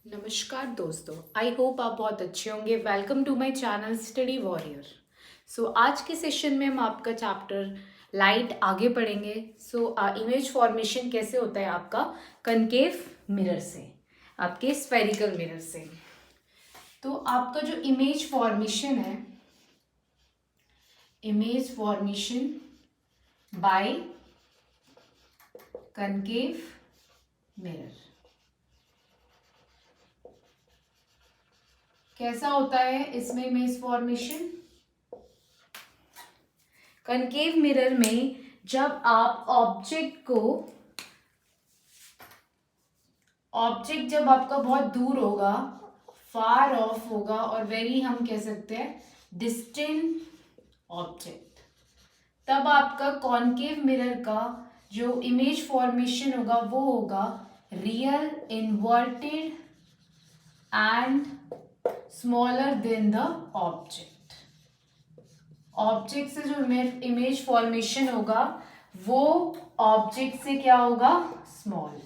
नमस्कार दोस्तों, I hope आप बहुत अच्छे होंगे। Welcome to my channel study warrior. आज के सेशन में हम आपका चैप्टर लाइट आगे पढ़ेंगे। इमेज फॉर्मेशन कैसे होता है आपका कनकेव मिरर से, आपके स्फेरिकल मिरर से। तो आपका जो इमेज फॉर्मेशन है, image formation by concave mirror कैसा होता है इसमें इमेज फॉर्मेशन। कनकेव मिरर में जब आप ऑब्जेक्ट जब आपका बहुत दूर होगा, फार ऑफ होगा, और वेरी हम कह सकते हैं डिस्टेंट ऑब्जेक्ट, तब आपका कॉनकेव मिरर का जो इमेज फॉर्मेशन होगा वो होगा real, inverted and smaller than the object. Object से जो इमेज फॉर्मेशन होगा वो ऑब्जेक्ट से क्या होगा, स्मॉल।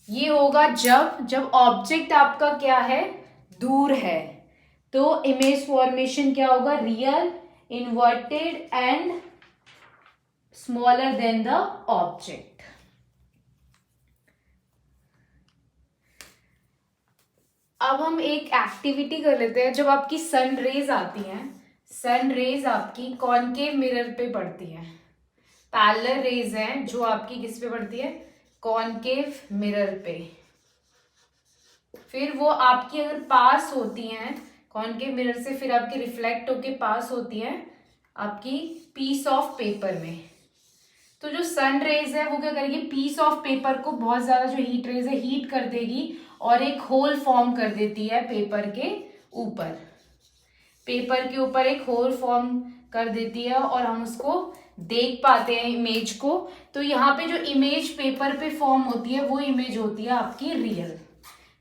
ये होगा जब ऑब्जेक्ट आपका क्या है, दूर है, तो इमेज फॉर्मेशन क्या होगा, real, inverted and smaller than the object. अब हम एक एक्टिविटी कर लेते हैं। जब आपकी सन रेज आती हैं, सन रेज आपकी कॉनकेव मिरर पे पड़ती है, पैरेलल रेज हैं जो आपकी किस पे पड़ती है, कॉनकेव मिरर पे। फिर वो आपकी अगर पास होती हैं कॉनकेव मिरर से, फिर आपकी रिफ्लेक्ट होके पास होती हैं आपकी पीस ऑफ पेपर में। तो जो सन रेज है वो क्या करेगी, पीस ऑफ पेपर को बहुत ज्यादा जो हीट रेज है हीट कर देगी और एक होल फॉर्म कर देती है पेपर के ऊपर। पेपर के ऊपर एक होल फॉर्म कर देती है और हम उसको देख पाते हैं इमेज को। तो यहाँ पे जो इमेज पेपर पे फॉर्म होती है वो इमेज होती है आपकी रियल।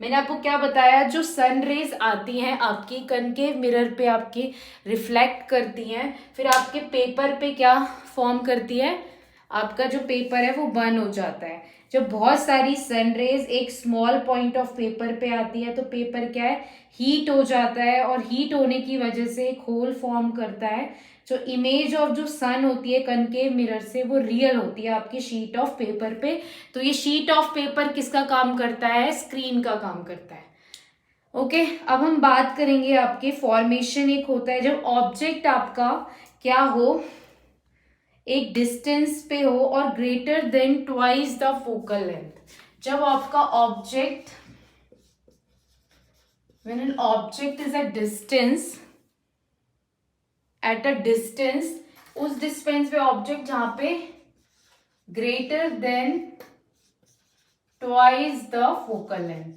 मैंने आपको क्या बताया, जो सन रेज आती हैं आपकी कनकेव मिरर पे आपकी रिफ्लेक्ट करती हैं, फिर आपके पेपर पे क्या फॉर्म करती है, आपका जो पेपर है वो बर्न हो जाता है। जब बहुत सारी सन रेज एक स्मॉल पॉइंट ऑफ पेपर पे आती है तो पेपर क्या है, हीट हो जाता है, और हीट होने की वजह से एक होल फॉर्म करता है। जो इमेज ऑफ जो सन होती है कनकेव मिरर से वो रियल होती है आपकी शीट ऑफ पेपर पे। तो ये शीट ऑफ पेपर किसका काम करता है, स्क्रीन का काम करता है। ओके, अब हम बात करेंगे आपके फॉर्मेशन। एक होता है जब ऑब्जेक्ट आपका क्या हो, एक डिस्टेंस पे हो और greater than twice the focal length. जब आपका object, when an object is a distance, at a distance, उस डिस्टेंस पे ऑब्जेक्ट जहां पे greater than twice the focal length,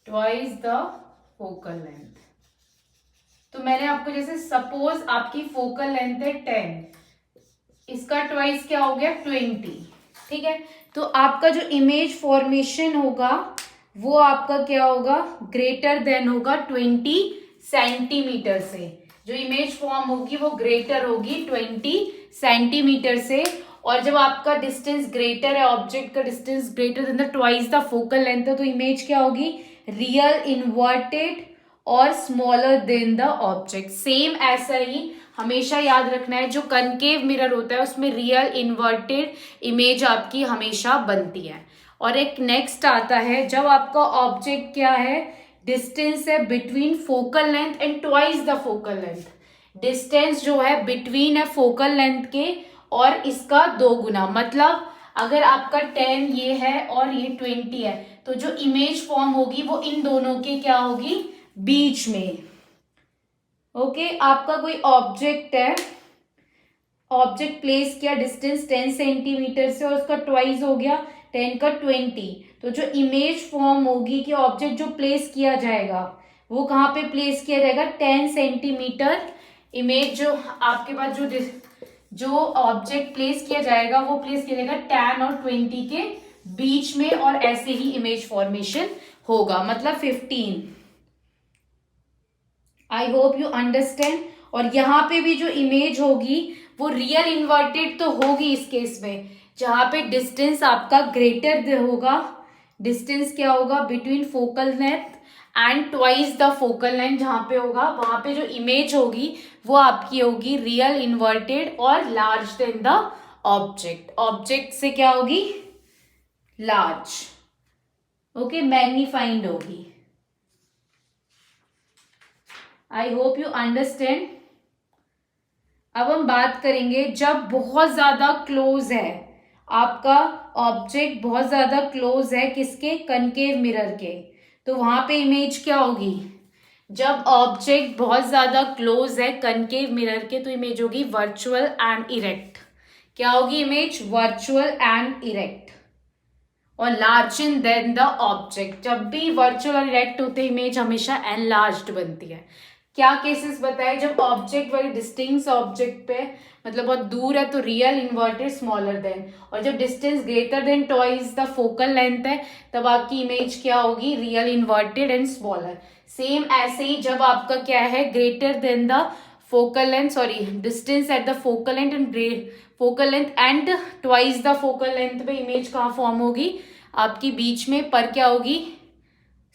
twice the focal length. तो मैंने आपको जैसे सपोज आपकी फोकल लेंथ है 10, इसका ट्वाइस क्या हो गया 20, ठीक है। तो आपका जो इमेज फॉर्मेशन होगा वो आपका क्या होगा, ग्रेटर देन होगा 20 सेंटीमीटर से। जो इमेज फॉर्म होगी वो ग्रेटर होगी 20 सेंटीमीटर से। और जब आपका डिस्टेंस ग्रेटर है, ऑब्जेक्ट का distance greater than the twice the focal length है, तो इमेज क्या होगी, रियल, इन्वर्टेड और smaller than the object. Same ऐसा ही हमेशा याद रखना है, जो कनकेव मिरर होता है उसमें रियल, इन्वर्टेड इमेज आपकी हमेशा बनती है। और एक नेक्स्ट आता है, जब आपका ऑब्जेक्ट क्या है, डिस्टेंस है between focal length and twice the focal length. Distance जो है बिटवीन है फोकल लेंथ के और इसका 2 गुना। मतलब अगर आपका 10 ये है और ये 20 है, तो जो इमेज फॉर्म होगी वो इन दोनों के क्या होगी, बीच में। ओके, आपका कोई ऑब्जेक्ट है, ऑब्जेक्ट प्लेस किया, डिस्टेंस 10 सेंटीमीटर से और उसका ट्वाइस हो गया 10 का 20, तो जो इमेज फॉर्म होगी कि ऑब्जेक्ट जो प्लेस किया जाएगा वो कहाँ पे प्लेस किया जाएगा, 10 सेंटीमीटर। इमेज जो आपके पास जो ऑब्जेक्ट प्लेस किया जाएगा वो प्लेस किया जाएगा 10 और 20 के बीच में, और ऐसे ही इमेज फॉर्मेशन होगा। मतलब 15 आई होप यू अंडरस्टैंड। और यहाँ पे भी जो इमेज होगी वो रियल इन्वर्टेड तो होगी इस केस में, जहाँ पे डिस्टेंस आपका ग्रेटर होगा। डिस्टेंस क्या होगा between focal length and twice the focal length, जहाँ पे होगा वहां पे जो इमेज होगी वो आपकी होगी रियल इन्वर्टेड और large than the object. Object से क्या होगी, लार्ज, ओके, मैग्नीफाइंड होगी। I hope you understand. अब हम बात करेंगे जब बहुत ज्यादा क्लोज है आपका ऑब्जेक्ट, बहुत ज्यादा क्लोज है किसके, कनकेव मिरर के, तो वहां पे इमेज क्या होगी। जब ऑब्जेक्ट बहुत ज्यादा क्लोज है कनकेव मिरर के तो इमेज होगी वर्चुअल एंड इरेक्ट। क्या होगी इमेज, वर्चुअल एंड इरेक्ट और लार्जर देन द ऑब्जेक्ट। जब भी वर्चुअल और इरेक्ट होते हैं इमेज हमेशा एनलार्ज्ड बनती है। क्या केसेस बताए, जब ऑब्जेक्ट वेरी डिस्टिंक्ट ऑब्जेक्ट पे मतलब बहुत दूर है तो रियल इन्वर्टेड स्मॉलर देन, और जब distance greater than twice the focal length है तब आपकी इमेज क्या होगी, real inverted and smaller. Same ऐसे ही जब आपका क्या है greater than the focal length, sorry distance at the focal length and focal length and twice the focal length पे इमेज कहाँ फॉर्म होगी, आपकी बीच में पर क्या होगी,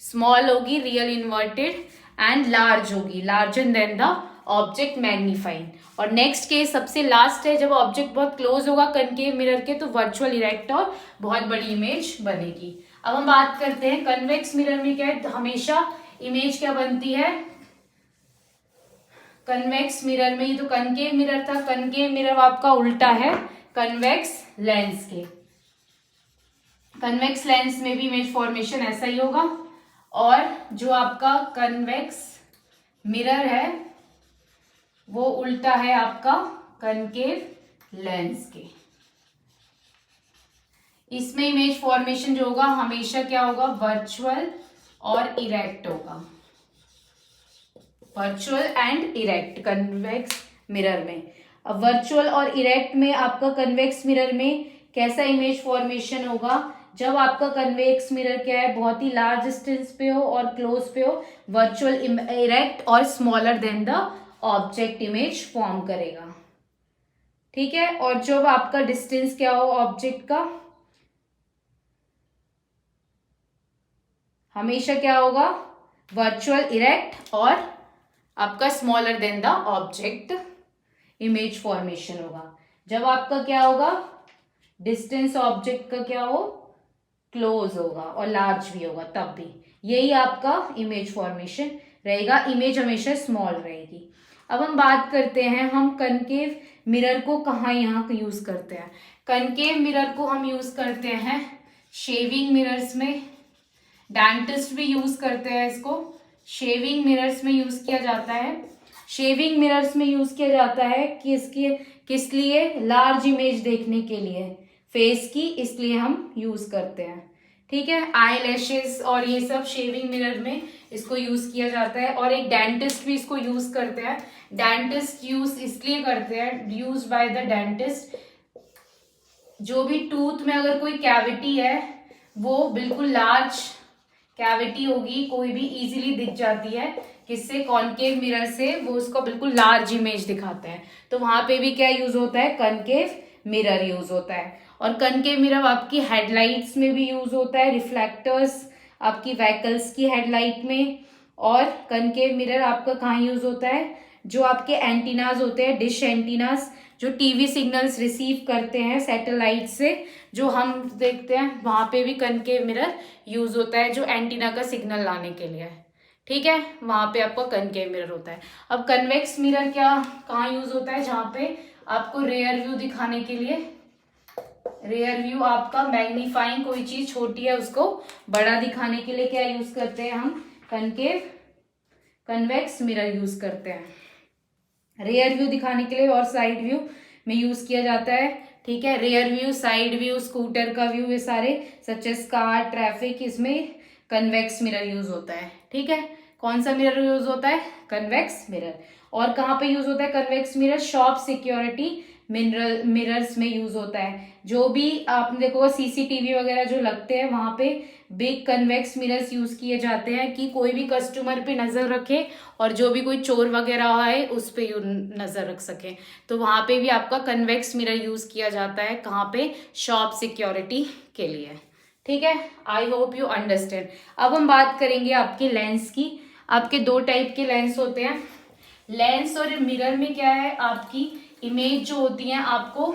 स्मॉल होगी, रियल इन्वर्टेड एंड लार्ज होगी, larger than the object, magnifying. और नेक्स्ट केस सबसे लास्ट है, जब ऑब्जेक्ट बहुत क्लोज होगा कनकेव मिरर के तो वर्चुअल इरेक्ट और बहुत बड़ी इमेज बनेगी। अब हम बात करते हैं कन्वेक्स मिरर में क्या है, हमेशा इमेज क्या बनती है, कन्वेक्स मिरर में, ये तो कनकेव मिरर था, कनकेव मिरर आपका उल्टा है कन्वेक्स लेंस के। कन्वेक्स लेंस में भी इमेज फॉर्मेशन ऐसा ही होगा, और जो आपका कन्वेक्स मिरर है वो उल्टा है आपका कनकेव लेंस के। इसमें इमेज फॉर्मेशन जो होगा हमेशा क्या होगा, वर्चुअल और इरेक्ट होगा, virtual and erect convex mirror में। अब वर्चुअल और इरेक्ट में आपका कन्वेक्स मिरर में कैसा इमेज फॉर्मेशन होगा, जब आपका कन्वेक्स मिरर क्या है बहुत ही लार्ज डिस्टेंस पे हो और क्लोज पे हो, वर्चुअल इरेक्ट और smaller than the object image form करेगा, ठीक है। और जब आपका डिस्टेंस क्या हो ऑब्जेक्ट का, हमेशा क्या होगा, वर्चुअल इरेक्ट और आपका smaller than the object image formation होगा। जब आपका क्या होगा, डिस्टेंस ऑब्जेक्ट का क्या हो, क्लोज होगा और लार्ज भी होगा, तब भी यही आपका इमेज फॉर्मेशन रहेगा, इमेज हमेशा स्मॉल रहेगी। अब हम बात करते हैं हम कनकेव मिरर को कहाँ यहाँ यूज करते हैं। कनकेव मिरर को हम यूज करते हैं शेविंग मिरर्स में, डेंटिस्ट भी यूज करते हैं इसको, शेविंग मिरर्स में यूज किया जाता है। शेविंग मिरर्स में यूज किया जाता है किस लिए, लार्ज इमेज देखने के लिए फेस की, इसलिए हम यूज करते हैं, ठीक है। आई लैशेस और ये सब शेविंग मिरर में इसको यूज किया जाता है, और एक डेंटिस्ट भी इसको यूज करते हैं। डेंटिस्ट यूज इसलिए करते हैं, यूज बाय द डेंटिस्ट, जो भी टूथ में अगर कोई कैविटी है वो बिल्कुल लार्ज कैविटी होगी, कोई भी इजीली दिख जाती है, किससे, कॉनकेव मिरर से, वो उसको बिल्कुल लार्ज इमेज दिखाता है, तो वहां पे भी क्या यूज होता है, कनकेव मिरर यूज होता है। और कनकेव मिरर आपकी हेडलाइट्स में भी यूज होता है, रिफ्लेक्टर्स आपकी व्हीकल्स की हेडलाइट में। और कनकेव मिरर आपका कहाँ यूज होता है, जो आपके एंटीनाज होते हैं, डिश एंटीनाज, जो टीवी सिग्नल्स रिसीव करते हैं सैटेलाइट से, जो हम देखते हैं, वहां पे भी कनकेव मिरर यूज होता है, जो एंटीना का सिग्नल लाने के लिए, ठीक है, वहां पे आपका कनकेव मिरर होता है। अब कन्वेक्स मिरर क्या कहाँ यूज होता है, जहां पे आपको रेयर व्यू दिखाने के लिए, रेयर व्यू आपका मैग्नीफाइंग, कोई चीज छोटी है उसको बड़ा दिखाने के लिए क्या यूज करते हैं हम, कन्वेक्स मिरर यूज करते हैं, रेयर व्यू दिखाने के लिए, और साइड व्यू में यूज किया जाता है, ठीक है। Rear view, side view, scooter का व्यू, ये सारे सच एज कार, ट्रैफिक, इसमें कन्वेक्स मिरर यूज होता है, ठीक है। कौन सा मिरर यूज होता है, कन्वेक्स मिरर। और कहाँ पे यूज होता है convex mirror, shop security mirrors में यूज होता है। जो भी आपने देखो सीसीटीवी वगैरह जो लगते हैं वहां पे बिग कन्वेक्स मिरर्स यूज किए जाते हैं कि कोई भी कस्टमर पे नजर रखे और जो भी कोई चोर वगैरह आए उस पे नजर रख सके। तो वहां पे भी आपका कन्वेक्स मिरर यूज किया जाता है, कहाँ पे, शॉप सिक्योरिटी के लिए। ठीक है, आई होप यू अंडरस्टैंड। अब हम बात करेंगे आपके लेंस की। आपके दो टाइप के लेंस होते हैं। लेंस और मिरर में क्या है, आपकी इमेज जो होती है, आपको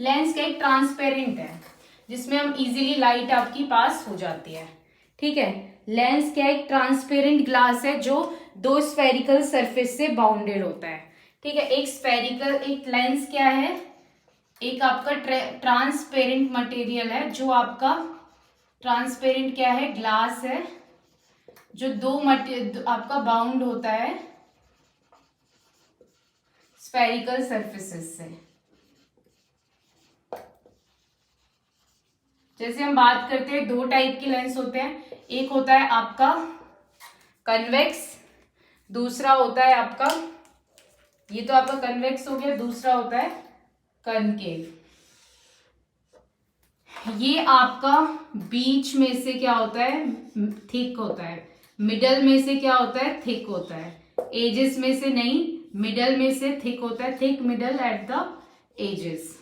लेंस का एक ट्रांसपेरेंट है जिसमें हम इजीली लाइट आपकी पास हो जाती है। ठीक है, लेंस क्या एक ट्रांसपेरेंट ग्लास है जो दो स्फेरिकल सरफेस से बाउंडेड होता है। ठीक है, एक स्फेरिकल, एक लेंस क्या है, एक आपका ट्रांसपेरेंट मटेरियल है, जो आपका ट्रांसपेरेंट क्या है, ग्लास है, जो दो आपका बाउंड होता है स्फेरिकल सरफेसेस से। जैसे हम बात करते हैं, दो टाइप के लेंस होते हैं, एक होता है आपका कन्वेक्स, दूसरा होता है आपका, ये तो आपका कन्वेक्स हो गया, दूसरा होता है कनकेव। ये आपका बीच में से क्या होता है, थिक होता है, मिडल में से क्या होता है, थिक होता है, एजेस में से नहीं, मिडल में से थिक होता है, thick middle at the edges.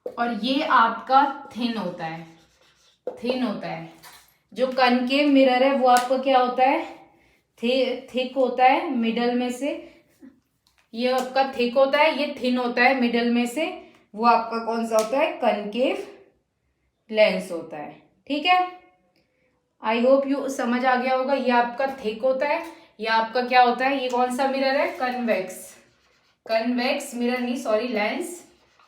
और ये आपका थिन होता है, थिन होता है। जो कनकेव मिरर है वो आपका क्या होता है, थिक होता है, मिडल में से ये आपका थिक होता है, ये थिन होता है मिडल में से, वो आपका कौन सा होता है, कनकेव लेंस होता है। ठीक है, आई होप यू समझ आ गया होगा। ये आपका थिक होता है, ये आपका क्या होता है, ये कौन सा मिरर है, कन्वेक्स, कन्वेक्स मिरर नहीं, सॉरी, लेंस।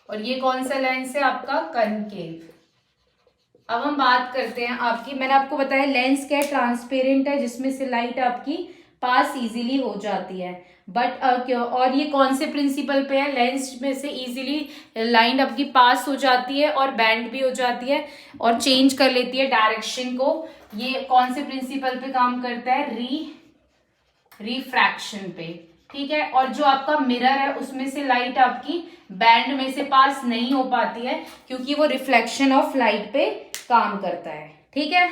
और ये कौन सा लेंस है आपका, कनकेव। अब हम बात करते हैं आपकी, मैंने आपको बताया लेंस क्या है, ट्रांसपेरेंट है जिसमें से लाइट आपकी पास इजीली हो जाती है। बट और ये कौन से प्रिंसिपल पे है, लेंस में से इजीली लाइट आपकी पास हो जाती है और बैंड भी हो जाती है और चेंज कर लेती है डायरेक्शन को। ये कौन से प्रिंसिपल पे काम करता है, रिफ्रैक्शन पे। ठीक है, और जो आपका मिरर है उसमें से लाइट आपकी बैंड में से पास नहीं हो पाती है क्योंकि वो रिफ्लेक्शन ऑफ लाइट पे काम करता है। ठीक है,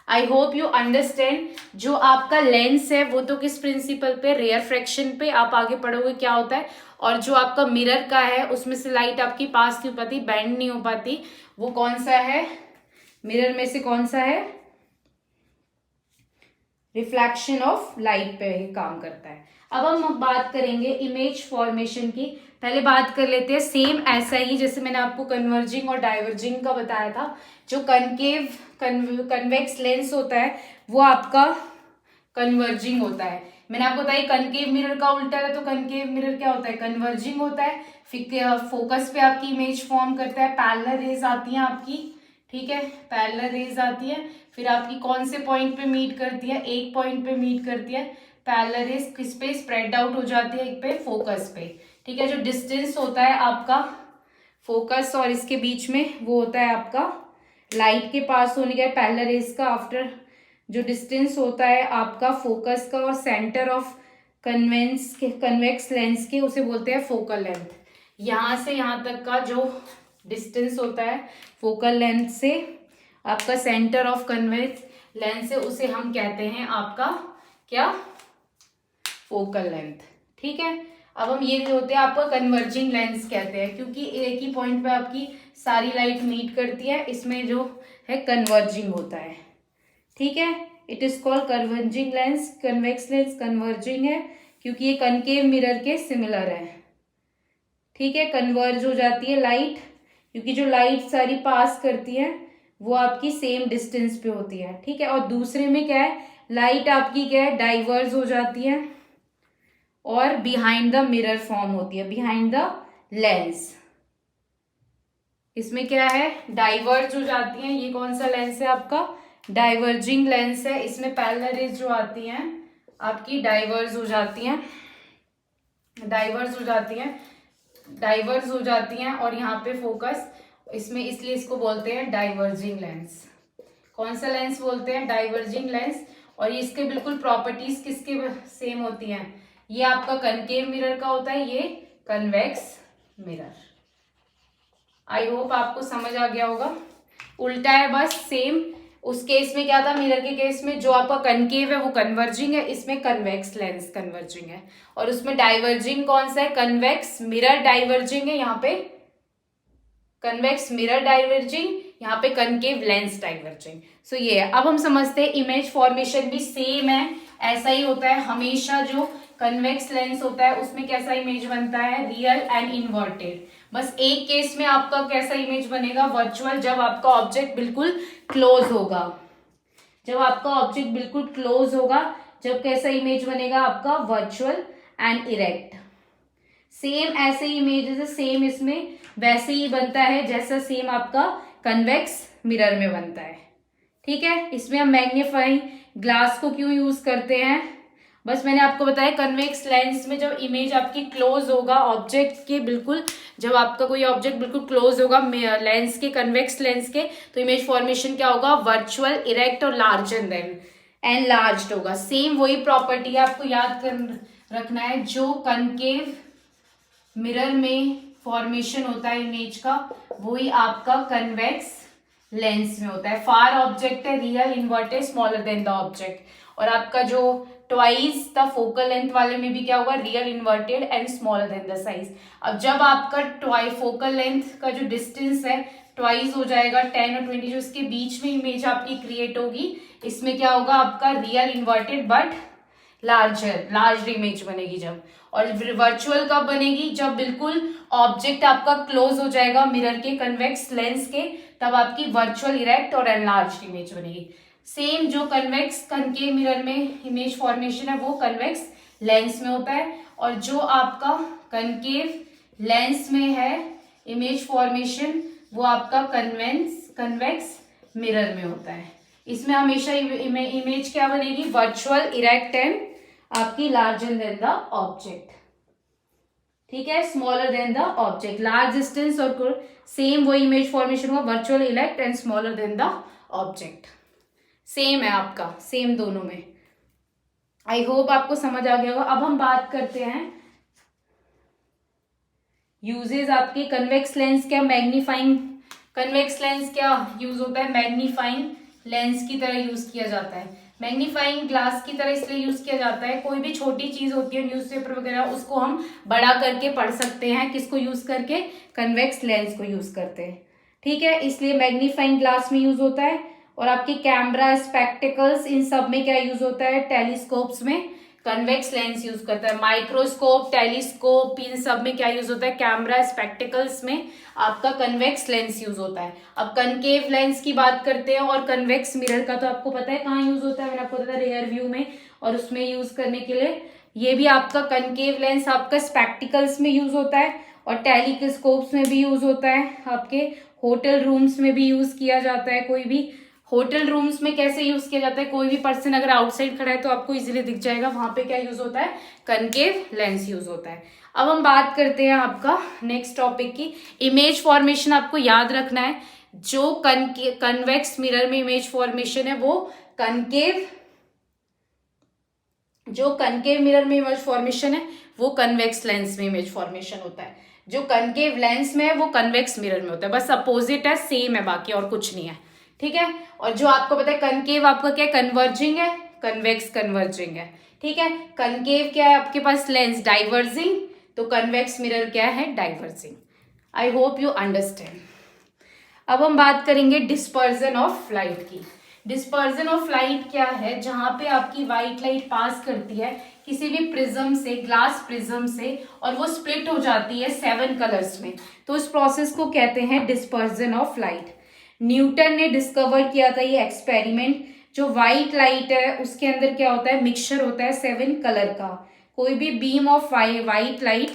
आई होप यू अंडरस्टैंड। जो आपका लेंस है वो तो किस प्रिंसिपल पे, रेयर फ्रैक्शन पे, आप आगे पढ़ोगे क्या होता है। और जो आपका मिरर का है उसमें से लाइट आपकी पास नहीं हो पाती, बैंड नहीं हो पाती, वो कौन सा है, मिरर में से कौन सा है, रिफ्लेक्शन ऑफ लाइट पे ही काम करता है। अब हम बात करेंगे इमेज फॉर्मेशन की। पहले बात कर लेते हैं सेम ऐसा ही जैसे मैंने आपको कन्वर्जिंग और डाइवर्जिंग का बताया था। जो कनकेव कन्वेक्स लेंस होता है वो आपका कन्वर्जिंग होता है। मैंने आपको बताया कनकेव मिरर का उल्टा है, तो कनकेव मिरर क्या होता है, कन्वर्जिंग होता है। फिर फोकस पे आपकी इमेज फॉर्म करता है, पैरेलल रेज आती है आपकी। ठीक है, पैरेलल रेज आती है, फिर आपकी कौन से पॉइंट पे मीट करती है, एक पॉइंट पे मीट करती है। पैरेलल रेज किस पे स्प्रेड आउट हो जाती है, एक पे, फोकस पे। ठीक है, जो डिस्टेंस होता है आपका फोकस और इसके बीच में वो होता है आपका लाइट के पास होने का पैरेलल रेज का आफ्टर, जो डिस्टेंस होता है आपका फोकस का और सेंटर ऑफ कन्वेक्स लेंस के, उसे बोलते हैं फोकल लेंथ। यहाँ से यहाँ तक का जो डिस्टेंस होता है फोकल लेंथ से आपका सेंटर ऑफ कन्वेक्स लेंस है, उसे हम कहते हैं आपका क्या, फोकल लेंथ। ठीक है, अब हम ये जो होते हैं आपका कन्वर्जिंग लेंस कहते हैं क्योंकि एक ही पॉइंट पे आपकी सारी लाइट मीट करती है, इसमें जो है कन्वर्जिंग होता है। ठीक है, it is called converging lens. Convex lens converging है क्योंकि ये कनकेव मिरर के सिमिलर है। ठीक है, कन्वर्ज हो जाती है लाइट क्योंकि जो लाइट सारी पास करती है वो आपकी सेम डिस्टेंस पे होती है। ठीक है, और दूसरे में क्या है, लाइट आपकी क्या है, डाइवर्ज हो जाती है और बिहाइंड द मिरर फॉर्म होती है, बिहाइंड द लेंस। इसमें क्या है, डाइवर्ज हो जाती है। ये कौन सा लेंस है आपका, डाइवर्जिंग लेंस है। इसमें पैरेलल रेज जो आती हैं आपकी डाइवर्ज हो जाती हैं, डाइवर्ज हो जाती हैं, डाइवर्ज हो जाती हैं और यहाँ पे फोकस इसमें, इसलिए इसको बोलते हैं डाइवर्जिंग लेंस। कौन सा लेंस बोलते हैं, डाइवर्जिंग लेंस। और इसके बिल्कुल प्रॉपर्टीज किसके सेम होती हैं, ये आपका कनकेव मिरर का होता है, ये कन्वेक्स मिरर। आई होप आपको समझ आ गया होगा। उल्टा है बस सेम। उस केस में क्या था, मिरर के केस में जो आपका कनकेव है वो कन्वर्जिंग है, इसमें कन्वेक्स लेंस कन्वर्जिंग है। और उसमें डाइवर्जिंग कौन सा है, कन्वेक्स मिरर डाइवर्जिंग है, यहाँ पे कन्वेक्स मिरर डाइवर्जिंग, यहाँ पे कनकेव लेंस डाइवर्जिंग। सो ये है। अब हम समझते हैं इमेज फॉर्मेशन भी सेम है, ऐसा ही होता है हमेशा। जो कन्वेक्स लेंस होता है उसमें कैसा इमेज बनता है, रियल एंड इन्वर्टेड। बस एक केस में आपका कैसा इमेज बनेगा, वर्चुअल, जब आपका ऑब्जेक्ट बिल्कुल क्लोज होगा। जब आपका ऑब्जेक्ट बिल्कुल क्लोज होगा, जब कैसा इमेज बनेगा आपका, वर्चुअल एंड इरेक्ट। सेम ऐसे ही इमेज है, सेम इसमें वैसे ही बनता है जैसा सेम आपका कन्वेक्स मिरर में बनता है। ठीक है, इसमें हम मैग्नीफाइंग ग्लास को क्यों यूज करते हैं, बस मैंने आपको बताया कन्वेक्स लेंस में जब इमेज आपकी क्लोज होगा ऑब्जेक्ट के बिल्कुल, जब आपका कोई ऑब्जेक्ट बिल्कुल क्लोज होगा लेंस के, कन्वेक्स लेंस के, तो इमेज फॉर्मेशन क्या होगा, वर्चुअल, इरेक्ट और लार्जर देन एनलार्ज्ड होगा। सेम वही प्रॉपर्टी है, आपको याद कर रखना है। जो कनकेव मिरर में फॉर्मेशन होता है इमेज का, वही आपका कन्वेक्स लेंस में होता है। फार ऑब्जेक्ट है, real, inverted, smaller than the object. और आपका जो ट्वाइस द फोकल लेंथ वाले में भी क्या होगा, real, inverted and smaller than the size. अब जब आपका ट्वाई फोकल लेंथ का जो डिस्टेंस है ट्वाइस हो जाएगा, 10 और 20 जो इसके बीच में इमेज आपकी क्रिएट होगी, इसमें क्या होगा आपका, real, inverted but larger, large image बनेगी जब। और वर्चुअल कब बनेगी, जब बिल्कुल ऑब्जेक्ट आपका क्लोज हो जाएगा मिरर के, कन्वेक्स लेंस के, तब आपकी वर्चुअल, इरेक्ट और एनलार्ज इमेज बनेगी। सेम जो कन्वेक्स कनकेव मिरर में इमेज फॉर्मेशन है वो कन्वेक्स लेंस में होता है, और जो आपका कनकेव लेंस में है इमेज फॉर्मेशन वो आपका कन्वेक्स मिरर में होता है। इसमें हमेशा इमेज क्या बनेगी, वर्चुअल, इरेक्ट एंड आपकी लार्जर देन द ऑब्जेक्ट। ठीक है, smaller than the object, large distance और सेम वो इमेज फॉर्मेशन हुआ, virtual, erect and smaller than the object. Same है आपका, सेम दोनों में। आई होप आपको समझ आ गया होगा। अब हम बात करते हैं यूजेस आपके कन्वेक्स लेंस क्या, मैग्नीफाइंग कन्वेक्स लेंस क्या यूज होता है, मैग्नीफाइंग लेंस की तरह यूज किया जाता है। मैग्नीफाइंग ग्लास की तरह इसलिए यूज किया जाता है, कोई भी छोटी चीज होती है न्यूज़पेपर वगैरह, उसको हम बड़ा करके पढ़ सकते हैं, किसको यूज करके, कन्वेक्स लेंस को यूज करते हैं। ठीक है, इसलिए मैग्नीफाइंग ग्लास में यूज होता है। और आपके कैमरा, स्पेक्टिकल्स, इन सब में क्या यूज होता है, टेलीस्कोप्स में कन्वेक्स लेंस यूज करता है। माइक्रोस्कोप, टेलीस्कोप, इन सब में क्या यूज होता है, कैमरा, स्पेक्टिकल्स में आपका कन्वेक्स लेंस यूज होता है। अब कनकेव लेंस की बात करते हैं, और कन्वेक्स मिरर का तो आपको पता है कहाँ यूज होता है, मैंने आपको बताया रियर व्यू में, और उसमें यूज करने के लिए ये भी आपका कनकेव लेंस आपका स्पेक्टिकल्स में यूज होता है, और टेलीस्कोप्स में भी यूज होता है, आपके होटल रूम्स में भी यूज किया जाता है। कोई भी होटल रूम्स में कैसे यूज किया जाता है, कोई भी पर्सन अगर आउटसाइड खड़ा है तो आपको इजीली दिख जाएगा, वहां पे क्या यूज होता है, कनकेव लेंस यूज होता है। अब हम बात करते हैं आपका नेक्स्ट टॉपिक की, इमेज फॉर्मेशन। आपको याद रखना है जो कन्वेक्स मिरर में इमेज फॉर्मेशन है वो जो कनकेव मिरर में इमेज फॉर्मेशन है वो कन्वेक्स लेंस में इमेज फॉर्मेशन होता है। जो कनकेव लेंस में है वो कन्वेक्स मिरर में होता है, बस अपोजिट है, सेम है, बाकी और कुछ नहीं है। ठीक है, और जो आपको पता है कनकेव आपका क्या, कन्वर्जिंग है, कन्वेक्स कन्वर्जिंग है। ठीक है, कनकेव क्या है आपके पास, लेंस डाइवर्जिंग, तो कन्वेक्स मिरर क्या है, diverging. I hope you understand. अब हम बात करेंगे डिस्पर्जन ऑफ लाइट की। डिस्पर्जन ऑफ लाइट क्या है, जहां पे आपकी व्हाइट लाइट पास करती है किसी भी प्रिज्म से, ग्लास प्रिज्म से, और वो स्प्लिट हो जाती है 7 कलर्स में, तो इस प्रोसेस को कहते हैं डिस्पर्जन ऑफ लाइट। न्यूटन ने डिस्कवर किया था ये एक्सपेरिमेंट। जो व्हाइट लाइट है उसके अंदर क्या होता है, मिक्सचर होता है 7 कलर का। कोई भी बीम ऑफ व्हाइट लाइट,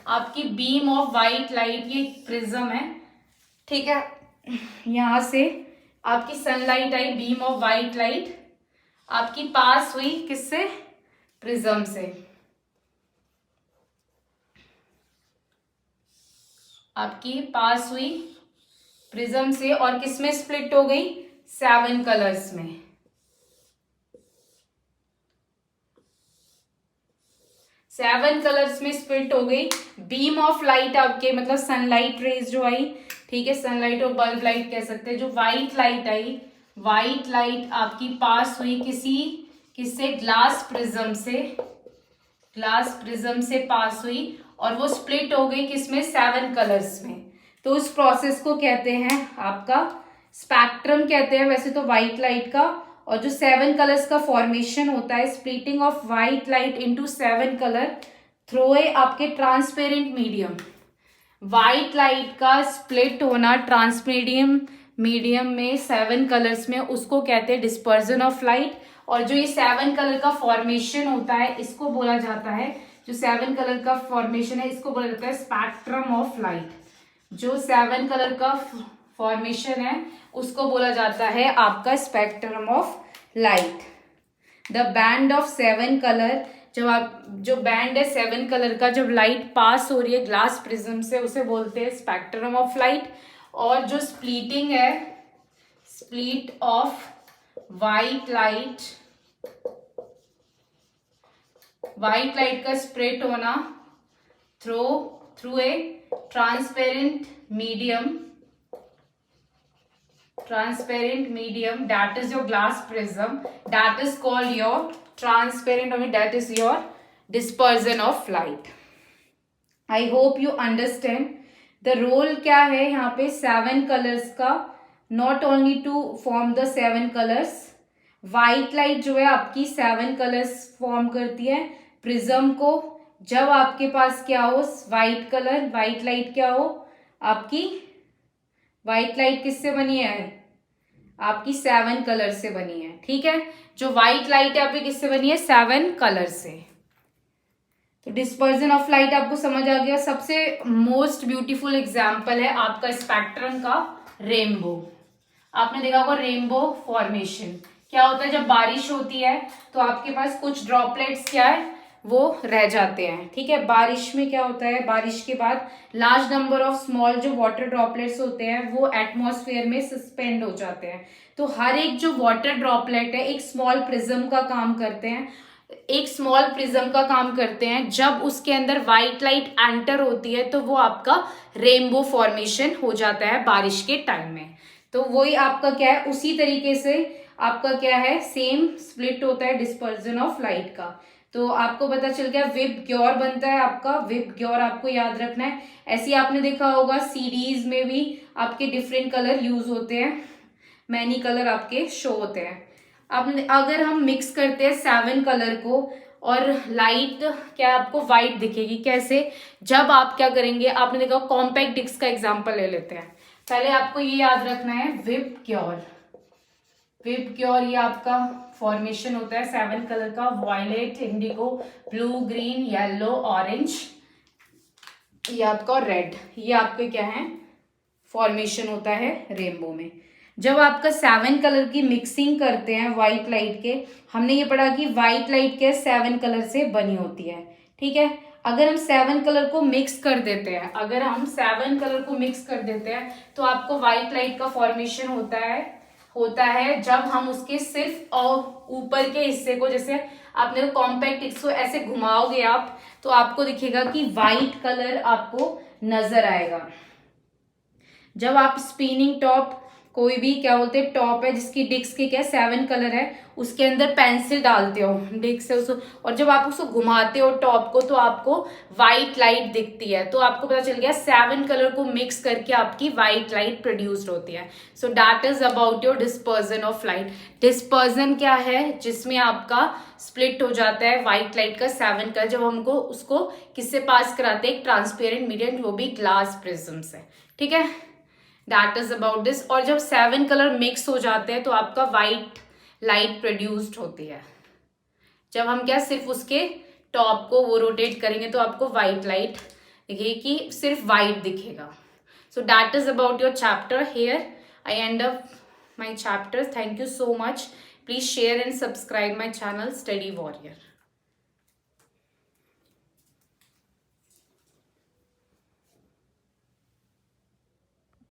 आपकी बीम ऑफ व्हाइट लाइट, ये प्रिज्म है, ठीक है, यहां से आपकी sunlight I, beam of white light आपकी पास हुई किससे, प्रिज्म से, आपकी पास हुई प्रिज्म से, और किसमें स्प्लिट हो गई, 7 कलर्स में। 7 कलर्स में स्प्लिट हो गई। बीम ऑफ लाइट आपके मतलब सनलाइट रेज जो आई, ठीक है, सनलाइट और बल्ब लाइट कह सकते हैं। जो व्हाइट लाइट आई, व्हाइट लाइट आपकी पास हुई किससे, ग्लास प्रिज्म से पास हुई और वो स्प्लिट हो गई किसमें, 7 कलर्स में। तो उस प्रोसेस को कहते हैं आपका स्पेक्ट्रम कहते हैं वैसे तो व्हाइट लाइट का। और जो 7 कलर्स का फॉर्मेशन होता है, splitting of white light into 7 colour through a आपके ट्रांसपेरेंट मीडियम। व्हाइट लाइट का स्प्लिट होना ट्रांसपेरेंट मीडियम में 7 कलर्स में, उसको कहते हैं डिस्पर्जन ऑफ लाइट। और जो ये 7 कलर का फॉर्मेशन होता है इसको बोला जाता है, जो 7 कलर का फॉर्मेशन है इसको बोला जाता है स्पेक्ट्रम ऑफ लाइट। जो 7 कलर का फॉर्मेशन है उसको बोला जाता है आपका spectrum of light. The band of 7 colour, जो बैंड है 7 कलर का, जब लाइट पास हो रही है ग्लास प्रिज्म से उसे बोलते हैं स्पेक्ट्रम ऑफ लाइट। और जो स्प्लिटिंग है, स्प्लिट ऑफ व्हाइट लाइट का स्प्लिट होना through a transparent medium, that is your glass prism, that is called your transparent, or that is your dispersion of light. I hope you understand the role क्या है यहाँ पे 7 colors का, not only to form the 7 colors। white light जो है आपकी 7 colors form करती है प्रिज्म को। जब आपके पास क्या हो व्हाइट लाइट क्या हो आपकी, व्हाइट लाइट किससे बनी है आपकी 7 कलर से बनी है, ठीक है। जो व्हाइट लाइट है आपकी किससे बनी है, 7 कलर से। तो डिस्पर्जन ऑफ लाइट आपको समझ आ गया। सबसे मोस्ट ब्यूटीफुल एग्जाम्पल है आपका स्पेक्ट्रम का रेनबो। आपने देखा होगा रेनबो फॉर्मेशन क्या होता है, जब बारिश होती है तो आपके पास कुछ ड्रॉपलेट्स क्या है वो रह जाते हैं, ठीक है। बारिश में क्या होता है, बारिश के बाद लार्ज नंबर ऑफ स्मॉल जो वाटर ड्रॉपलेट्स होते हैं वो एटमॉस्फेयर में सस्पेंड हो जाते हैं। तो हर एक जो वाटर ड्रॉपलेट है एक स्मॉल प्रिज्म का काम करते हैं, जब उसके अंदर व्हाइट लाइट एंटर होती है तो वो आपका रेनबो फॉर्मेशन हो जाता है बारिश के टाइम में। तो वही आपका क्या है, उसी तरीके से आपका क्या है, सेम स्प्लिट होता है डिस्पर्जन ऑफ लाइट का। तो आपको पता चल गया विप ग्योर बनता है आपका, विप ग्योर आपको याद रखना है। ऐसे आपने देखा होगा सीडीज में भी आपके डिफरेंट कलर यूज होते हैं, मैनी कलर आपके शो होते हैं। अब अगर हम मिक्स करते हैं 7 कलर को और लाइट क्या आपको व्हाइट दिखेगी, कैसे, जब आप क्या करेंगे, आपने देखा कॉम्पैक्ट डिस्क का एग्जांपल ले लेते हैं। पहले आपको ये याद रखना है विप ग्योर ये आपका फॉर्मेशन होता है 7 कलर का, violet, indigo, blue, green, yellow, orange, ये आपका रेड, ये आपके क्या है फॉर्मेशन होता है रेनबो में। जब आपका 7 कलर की मिक्सिंग करते हैं व्हाइट लाइट के, हमने ये पढ़ा कि व्हाइट लाइट के 7 कलर से बनी होती है, ठीक है। अगर हम 7 कलर को मिक्स कर देते हैं, तो आपको व्हाइट लाइट का फॉर्मेशन होता है जब हम उसके सिर्फ और ऊपर के हिस्से को, जैसे आपने कॉम्पैक्ट डिस्क को ऐसे घुमाओगे आप तो आपको दिखेगा कि व्हाइट कलर आपको नजर आएगा। जब आप स्पिनिंग टॉप, कोई भी क्या बोलते हैं टॉप है जिसकी डिस्क के क्या 7 कलर है, उसके अंदर पेंसिल डालते हो डिस्क से उसको, और जब आप उसको घुमाते हो टॉप को तो आपको व्हाइट लाइट दिखती है। तो आपको पता चल गया 7 कलर को मिक्स करके आपकी व्हाइट लाइट प्रोड्यूस्ड होती है। So that is about your dispersion of light. Dispersion क्या है, जिसमें आपका स्प्लिट हो जाता है व्हाइट लाइट का 7 कलर, जब हमको उसको किससे पास कराते हैं, एक ट्रांसपेरेंट मीडियम, वो भी ग्लास प्रिज्म से, ठीक है। That is about this. और जब 7 कलर मिक्स हो जाते हैं तो आपका व्हाइट लाइट प्रोड्यूस्ड होती है। जब हम क्या सिर्फ उसके टॉप को वो रोटेट करेंगे तो आपको व्हाइट लाइट दिखेगी, सिर्फ व्हाइट दिखेगा। So that is about your chapter. Here I and up my chapter. Thank you so much. Please share and subscribe my channel study warrior.